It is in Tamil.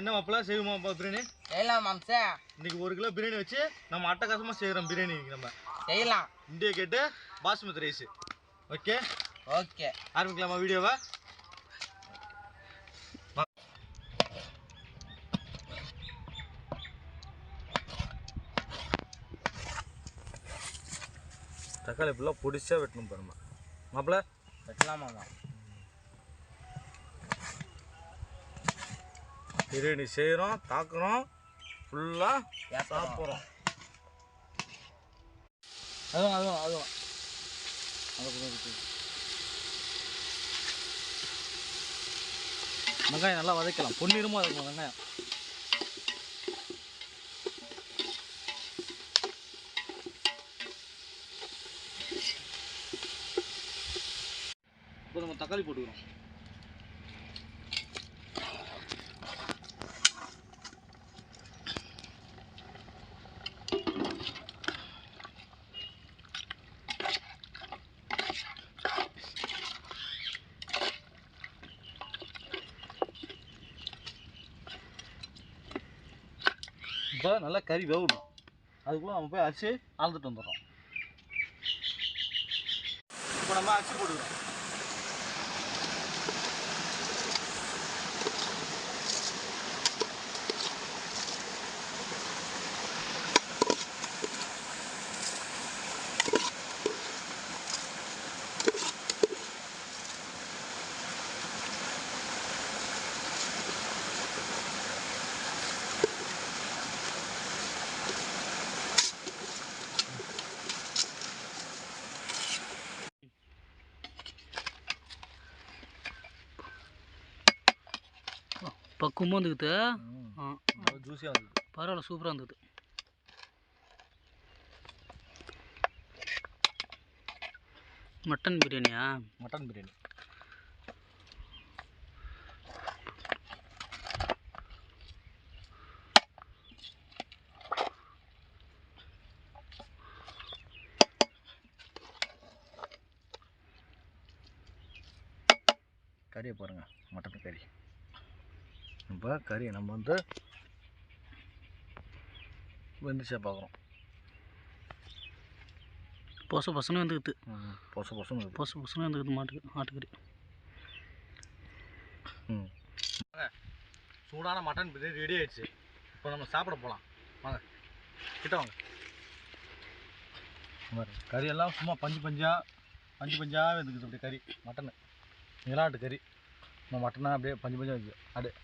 என்ன மாப்பிள்ள செய்வோமா பிரியாணி? செய்யலாம் மாம்சே. இன்னைக்கு 1 கிலோ பிரியாணி வச்சு நம்ம அட்டகாசமா செய்யறோம். பிரியாணி நம்ம செய்யலாம். இந்தியா கேட்டு பாஸ்மதி ரைஸ். ஓகே ஓகே, ஆரம்பிக்கலாமா வீடியோவை? தக்காளி ஃபுல்லாக பொடிச்சா வெட்டணும் பாருமா மாப்பிள்ள. வெட்டலாமாம்மா? பிரியாணி செய்கிறோம், தாக்குறோம், ஃபுல்லாக சாப்பிட்றோம். அதுவும் வெங்காயம் நல்லா வதக்கலாம். பொன்னிறமாக இருக்கும் வெங்காயம். இப்போ நம்ம தக்காளி போட்டுக்கிறோம். இப்போ நல்லா கறி வேகணும். அதுக்குள்ளே நம்ம போய் அரிசி அளந்துட்டு வந்துடுறோம். இப்போ நம்ம அரிசி போட்டுக்கிறோம். பக்குவமாக வந்துக்குது. ஜூஸியாக வந்துது. பரவாயில்ல, சூப்பராக இருந்தது. மட்டன் பிரியாணியா? மட்டன் பிரியாணி. கறியை பாருங்கள், மட்டன் கறி. இப்போ கறியை நம்ம வந்து வெந்துச்சா பார்க்குறோம். பொசு பொசுன்னு வந்துக்குது. பொசு வந்துக்குது ஆட்டுக்கறி. சூடான மட்டன் பிரியாணி ரெடி ஆயிடுச்சு. இப்போ நம்ம சாப்பிட போகலாம். வாங்க கிட்ட வாங்க. கறியெல்லாம் சும்மா பஞ்சு பஞ்சாக வந்துக்குது. அப்படியே கறி மட்டனு நிலாட்டு கறி. நம்ம மட்டனாக அப்படியே பஞ்சு பஞ்சாக இருக்குது. அப்படியே